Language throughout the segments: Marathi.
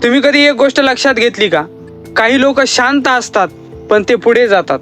तुम्ही कधी एक गोष्ट लक्षात घेतली का? काही लोक शांत असतात पण ते पुढे जातात,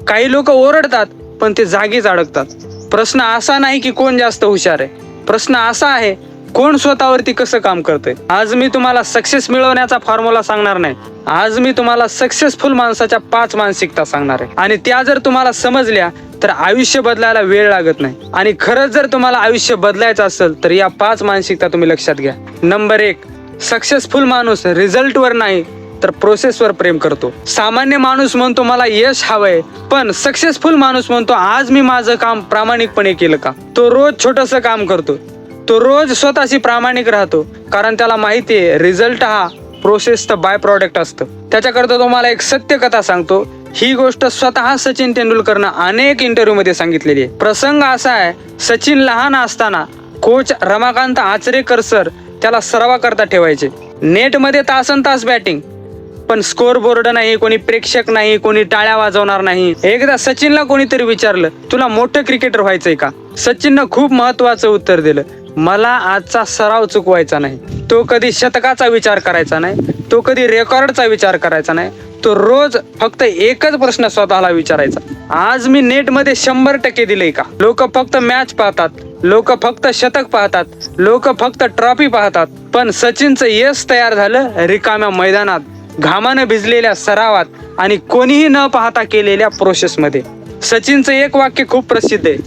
काही लोक ओरडतात पण ते जागीच अडकतात. प्रश्न असा नाही की कोण जास्त हुशार आहे, प्रश्न असा आहे कोण स्वतःवरती कसं काम करतंय. आज मी तुम्हाला सक्सेस मिळवण्याचा फॉर्म्युला सांगणार नाही, आज मी तुम्हाला सक्सेसफुल माणसाच्या 5 मानसिकता सांगणार आहे. आणि त्या जर तुम्हाला समजल्या तर आयुष्य बदलायला वेळ लागत नाही. आणि खरंच जर तुम्हाला आयुष्य बदलायचं असेल तर या 5 मानसिकता तुम्ही लक्षात घ्या. नंबर 1, सक्सेसफुल माणूस रिझल्टवर नाही तर प्रोसेसवर प्रेम करतो. सामान्य माणूस म्हणतो मला यश हवंय, पण सक्सेसफुल माणूस म्हणतो आज मी माझं काम प्रामाणिकपणे केलं का. तो रोज छोटंसं काम करतो, तो रोज स्वतःशी प्रामाणिक राहतो, कारण त्याला माहिती आहे रिझल्ट हा प्रोसेसचं बाय प्रॉडक्ट असतं. त्याच्याकरता तुम्हाला एक सत्य कथा सांगतो. ही गोष्ट स्वतः सचिन तेंडुलकरनं अनेक इंटरव्ह्यू मध्ये सांगितलेली आहे. प्रसंग असा आहे, सचिन लहान असताना कोच रमाकांत आचरेकर सर त्याला सरावा करता ठेवायचे. नेटमध्ये तासन तास बॅटिंग, पण स्कोर बोर्ड नाही, कोणी प्रेक्षक नाही, कोणी टाळ्या वाजवणार नाही. एकदा सचिनला कोणीतरी विचारलं तुला मोठं क्रिकेटर व्हायचंय का? सचिननं खूप महत्वाचं उत्तर दिलं, मला आजचा सराव चुकवायचा नाही. तो कधी शतकाचा विचार करायचा नाही, तो कधी रेकॉर्डचा विचार करायचा नाही, तो रोज फक्त एकच प्रश्न स्वतःला विचारायचा, आज मी नेटमध्ये 100% दिले का? लोक फक्त मॅच पाहतात, लोक फक्त शतक पाहतात, लोक फक्त ट्रॉफी पाहतात, पण सचिनचं यश तयार झालं रिकाम्या मैदानात, घामानं भिजलेल्या सरावात आणि कोणीही न पाहता केलेल्या प्रोसेसमध्ये. सचिनचं एक वाक्य खूप प्रसिद्ध आहे.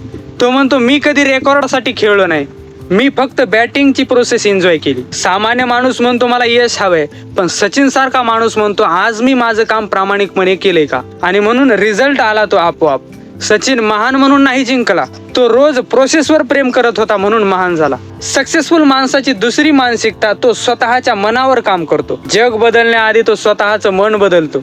तो म्हणतो मी कधी रेकॉर्डसाठी खेळलो नाही, मी फक्त बॅटिंगची प्रोसेस एन्जॉय केली. सामान्य माणूस म्हणतो मला यश हवंय, पण सचिन सारखा माणूस म्हणतो आज मी माझं काम प्रामाणिकपणे केलंय का. आणि म्हणून रिझल्ट आला तो आपोआप. सचिन महान म्हणून नाही जिंकला, तो रोज प्रोसेसवर प्रेम करत होता म्हणून महान झाला. सक्सेसफुल माणसाची दुसरी मानसिकता, तो स्वतःच्या मनावर काम करतो. जग बदलण्याआधी तो स्वतःचं मन बदलतो.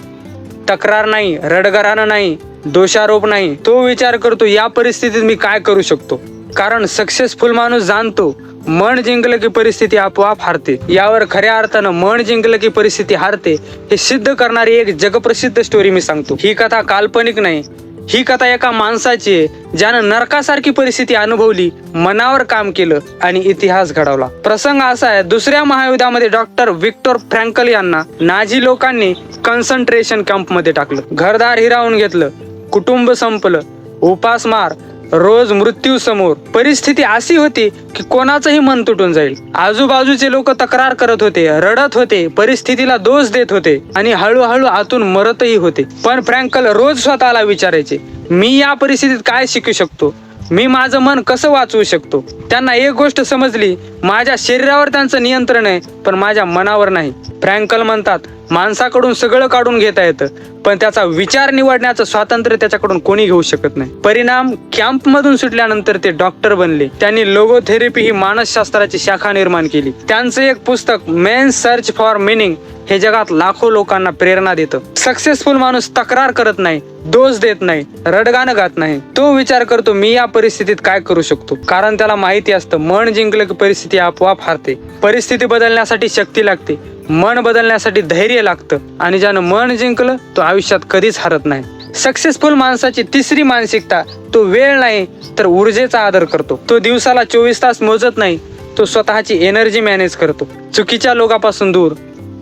तक्रार नाही, रडगाणं नाही, दोषारोप नाही, तो विचार करतो या परिस्थितीत मी काय करू शकतो. कारण सक्सेसफुल माणूस जाणतो मन जिंकलं की परिस्थिती आपोआप हारते. यावर खऱ्या अर्थानं मन जिंकलं की परिस्थिती हारते हे सिद्ध करणारी एक जगप्रसिद्ध स्टोरी मी सांगतो. ही कथा काल्पनिक नाही, ही कथा एका माणसाची आहे ज्यानं नरकासारखी परिस्थिती अनुभवली, मनावर काम केलं आणि इतिहास घडवला. प्रसंग असा आहे, दुसऱ्या महायुद्धामध्ये डॉक्टर विक्टर फ्रँकल यांना नाझी लोकांनी कॉन्सन्ट्रेशन कॅम्पमध्ये टाकलं. घरदार हिरावून घेतलं, कुटुंब संपलं, उपासमार, रोज मृत्यू समोर. परिस्थिती अशी होती की कोणाचंही मन तुटून जाईल. आजूबाजूचे लोक तक्रार करत होते, रडत होते, परिस्थितीला दोष देत होते आणि हळूहळू आतून मरतही होते. पण फ्रँकल रोज स्वतःला विचारायचे, मी या परिस्थितीत काय शिकू शकतो, मी माझं मन कसं वाचवू शकतो. त्यांना एक गोष्ट समजली, माझ्या शरीरावर त्यांचं नियंत्रण आहे पण माझ्या मनावर नाही. फ्रँकल म्हणतात माणसाकडून सगळं काढून घेता येतं, पण त्याचा विचार निवडण्याचं स्वातंत्र्य त्याच्याकडून कोणी घेऊ शकत नाही. परिणाम, कॅम्प मधून सुटल्यानंतर ते डॉक्टर बनले. त्यांनी लोगोथेरपी ही मानसशास्त्राची शाखा निर्माण केली. त्यांचं एक पुस्तक मेन्स सर्च फॉर मिनिंग हे जगात लाखो लोकांना प्रेरणा देतं. सक्सेसफुल माणूस तक्रार करत नाही, दोष देत नाही, रडगाणं गात नाही. तो विचार करतो मी या परिस्थितीत काय करू शकतो. कारण त्याला माहिती असतं मन जिंकलं की परिस्थिती आपोआप हारते. परिस्थिती बदलण्यासाठी शक्ती लागते, मन बदलण्यासाठी धैर्य लागतं आणि ज्यानं मन जिंकलं तो आयुष्यात कधीच हरत नाही. सक्सेसफुल माणसाची तिसरी मानसिकता, तो वेळ नाही तर ऊर्जेचा आदर करतो. तो दिवसाला 24 तास मोजत नाही, तो स्वतःची एनर्जी मॅनेज करतो. चुकीच्या लोकांपासून दूर,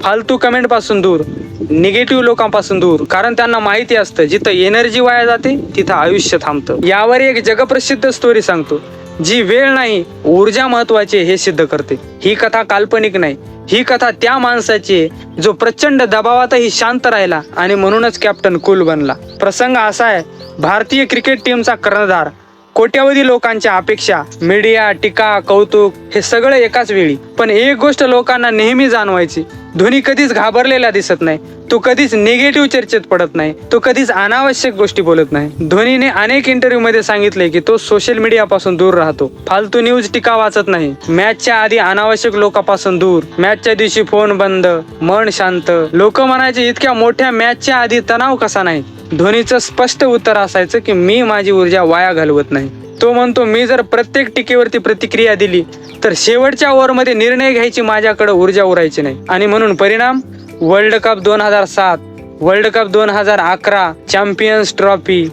फालतू कमेंट पासून दूर, निगेटिव्ह लोकांपासून दूर. कारण त्यांना माहिती असतं जिथं एनर्जी वाया जाते तिथं आयुष्य थांबतं. यावर एक जगप्रसिद्ध स्टोरी सांगतो जी वेळ नाही ऊर्जा महत्वाची हे सिद्ध करते. ही कथा काल्पनिक नाही, ही कथा त्या माणसाची आहे जो प्रचंड दबावातही शांत राहिला आणि म्हणूनच कॅप्टन कूल बनला. प्रसंग असा आहे, भारतीय क्रिकेट टीमचा कर्णधार, कोट्यावधी लोकांच्या अपेक्षा, मीडिया, टीका, कौतुक हे सगळं एकाच वेळी. पण एक गोष्ट लोकांना नेहमी जाणवायची, धोनी कधीच घाबरलेला दिसत नाही, तो कधीच निगेटिव्ह चर्चेत पडत नाही, तो कधीच अनावश्यक गोष्टी बोलत नाही. धोनीने अनेक इंटरव्ह्यू मध्ये सांगितले की तो सोशल मीडिया पासून दूर राहतो, फालतू न्यूज टीका वाचत नाही, मॅचच्या आधी अनावश्यक लोकांपासून दूर, मॅचच्या दिवशी फोन बंद, मन शांत. लोक म्हणायचे इतक्या मोठ्या मॅचच्या आधी तणाव कसा नाही. धोनीचं स्पष्ट उत्तर असायचं की मी माझी ऊर्जा वाया घालवत नाही. तो म्हणतो मी जर प्रत्येक टीकेवरती प्रतिक्रिया दिली तर शेवटच्या ओव्हरमध्ये निर्णय घ्यायची माझ्याकडे ऊर्जा उरायची नाही. आणि म्हणून परिणाम, world cup 2007, world cup 2011, champions trophy,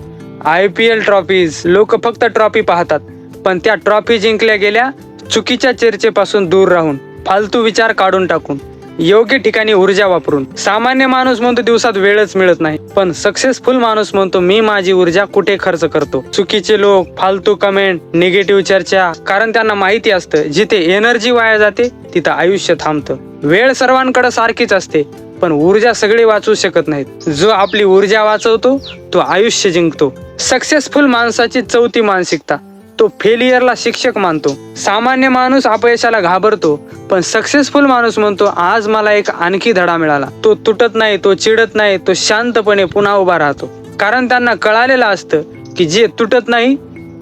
IPL trophies. लोक फक्त ट्रॉफी पाहतात, पण त्या ट्रॉफी जिंकल्या गेल्या चुकीच्या चर्चेपासून दूर राहून, फालतू विचार काढून टाकून. योग्य ठिकाणी ऊर्जा वापरून. सामान्य माणूस म्हणतो दिवसात वेळच मिळत नाही, पण सक्सेसफुल माणूस म्हणतो मी माझी ऊर्जा कुठे खर्च करतो. चुकीचे लोक, फालतू कमेंट, निगेटिव्ह चर्चा, कारण त्यांना माहिती असतं जिथे एनर्जी वाया जाते तिथं आयुष्य थांबतं. वेळ सर्वांकडे सारखीच असते, पण ऊर्जा सगळे वाचवू शकत नाहीत. जो आपली ऊर्जा वाचवतो तो आयुष्य जिंकतो. सक्सेसफुल माणसाची चौथी मानसिकता, तो फेलियरला शिक्षक मानतो. सामान्य माणूस अपयशाला घाबरतो, पण सक्सेसफुल माणूस म्हणतो आज मला एक आणखी धडा मिळाला. तो तुटत नाही, तो चिडत नाही, तो शांतपणे पुन्हा उभा राहतो. कारण त्यांना कळालेलं असतं की जे तुटत नाही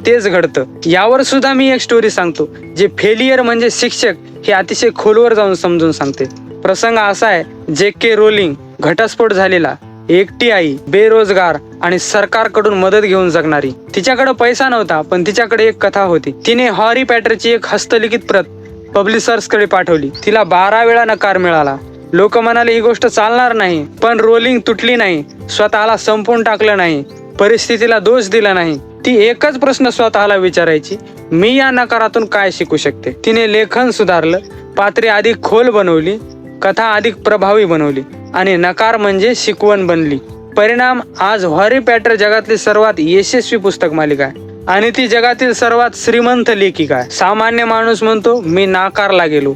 तेच घडतं. यावर सुद्धा मी एक स्टोरी सांगतो, जे फेलियर म्हणजे शिक्षक हे अतिशय खोलवर जाऊन समजून सांगते. प्रसंग असा आहे, जे.के. रोलिंग, घटस्फोट झालेला, एकटी आई, बेरोजगार आणि सरकारकडून मदत घेऊन जगणारी. तिच्याकडे पैसा नव्हता, पण तिच्याकडे एक कथा होती. तिने हॅरी पॉटरची एक हस्तलिखित प्रत पब्लिशर्सकडे पाठवली. तिला 12 वेळा नकार मिळाला. लोक म्हणाले ही गोष्ट चालणार नाही, पण रोलिंग तुटली नाही, स्वतःला संपवून टाकलं नाही, परिस्थितीला दोष दिला नाही. ती एकच प्रश्न स्वतःला विचारायची, मी या नकारातून काय शिकू शकते. तिने लेखन सुधारलं, पात्रे अधिक खोल बनवली, कथा अधिक प्रभावी बनवली आणि नकार म्हणजे शिकवण बनली. परिणाम, आज हॅरी पॉटर जगातली सर्वात यशस्वी पुस्तक मालिका आहे आणि ती जगातील सर्वात श्रीमंत लेखिका आहे. सामान्य माणूस म्हणतो मी नाकारला गेलो,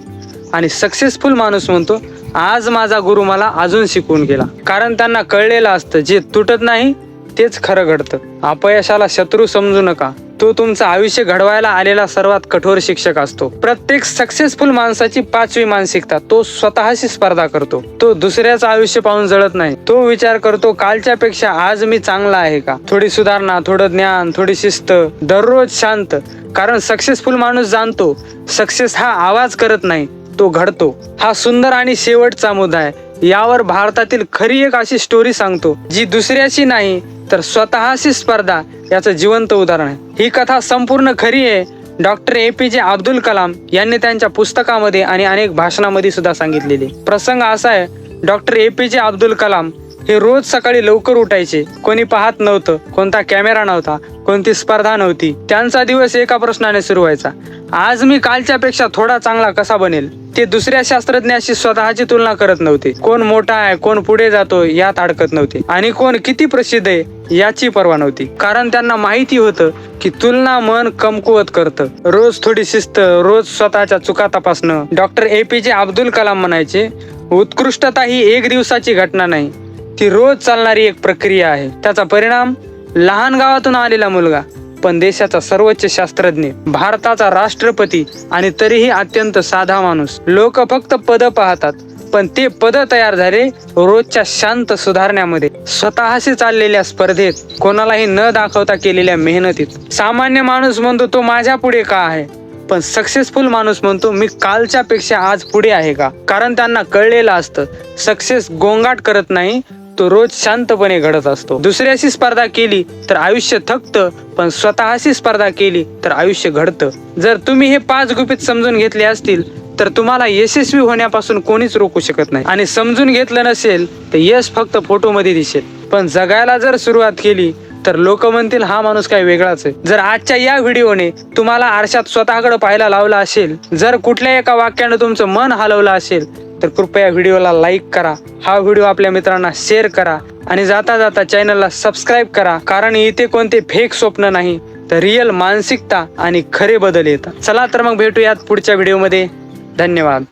आणि सक्सेसफुल माणूस म्हणतो आज माझा गुरु मला अजून शिकवून गेला. कारण त्यांना कळलेलं असतं जे तुटत नाही तेच खरं घडतं. अपयशाला शत्रू समजू नका, तो तुमचं आयुष्य घडवायला आलेला सर्वात कठोर शिक्षक असतो. प्रत्येक सक्सेसफुल माणसाची 5वी मानसिकता, तो स्वतःशी स्पर्धा करतो. तो दुसऱ्याचं आयुष्य पाहून जळत नाही, तो विचार करतो कालच्या पेक्षा आज मी चांगला आहे का. थोडी सुधारणा, थोडं ज्ञान, थोडी शिस्त, दररोज शांत. कारण सक्सेसफुल माणूस जाणतो सक्सेस हा आवाज करत नाही, तो घडतो. हा सुंदर आणि शेवटचा मुद्दा आहे. यावर भारतातील खरी एक अशी स्टोरी सांगतो जी दुसऱ्याशी नाही तर स्वतःशी स्पर्धा याचं जिवंत उदाहरण आहे. ही कथा संपूर्ण खरी आहे. डॉक्टर APJ अब्दुल कलाम यांनी त्यांच्या पुस्तकामध्ये आणि अनेक भाषणामध्ये सुद्धा सांगितलेले. प्रसंग असा आहे, डॉक्टर APJ अब्दुल कलाम हे रोज सकाळी लवकर उठायचे. कोणी पाहत नव्हतं, कोणता कॅमेरा नव्हता, कोणती स्पर्धा नव्हती. त्यांचा दिवस एका प्रश्नाने सुरू व्हायचा, आज मी कालच्या पेक्षा थोडा चांगला कसा बनेल. ते दुसऱ्या शास्त्रज्ञाशी स्वतःची तुलना करत नव्हते. कोण मोठा आहे, कोण पुढे जातो यात अडकत नव्हते, आणि कोण किती प्रसिद्ध आहे याची पर्वा नव्हती. कारण त्यांना माहिती होतं की तुलना मन कमकुवत करतं. रोज थोडी शिस्त, रोज स्वतःच्या चुका तपासणं. डॉक्टर APJ अब्दुल कलाम म्हणायचे, उत्कृष्टता ही एक दिवसाची घटना नाही, ती रोज चालणारी एक प्रक्रिया आहे. त्याचा परिणाम, लहान गावातून आलेला मुलगा पण देशाचा सर्वोच्च शास्त्रज्ञ, भारताचा राष्ट्रपती, आणि तरीही अत्यंत साधा माणूस. लोक फक्त पद पाहतात, पण ते पद तयार झाले रोजच्या शांत सुधारण्यामध्ये, स्वतःशी चाललेल्या स्पर्धेत, कोणालाही न दाखवता केलेल्या मेहनतीत. सामान्य माणूस म्हणतो तो माझ्या पुढे का आहे, पण सक्सेसफुल माणूस म्हणतो मी कालच्या पेक्षा आज पुढे आहे का. कारण त्यांना कळलेलं असतं सक्सेस गोंगाट करत नाही, तो रोज शांतपणे घडत असतो. दुसऱ्याशी स्पर्धा केली तर आयुष्य थकतं, पण स्वतःशी स्पर्धा केली तर आयुष्य घडतं. जर तुम्ही हे 5 गुपित समजून घेतले असतील तर तुम्हाला यशस्वी होण्यापासून कोणीच रोखू शकत नाही. आणि समजून घेतलं नसेल तर यश फक्त फोटोमध्ये दिसेल, पण जगायला जर सुरुवात केली तर लोक म्हणतील हा माणूस काय वेगळाच आहे. जर आजच्या या व्हिडिओने तुम्हाला आरशात स्वतःकडे पाहायला लावलं असेल, जर कुठल्या एका वाक्याने तुमचं मन हलवलं असेल, तर कृपया व्हिडिओला लाईक करा, हा व्हिडिओ आपल्या मित्रांना शेअर करा, आणि जाता जाता चॅनलला सबस्क्राईब करा. कारण इथे कोणते फेक स्वप्न नाही, तर रिअल मानसिकता आणि खरे बदल येतात. चला तर मग भेटूयात पुढच्या व्हिडिओमध्ये. धन्यवाद.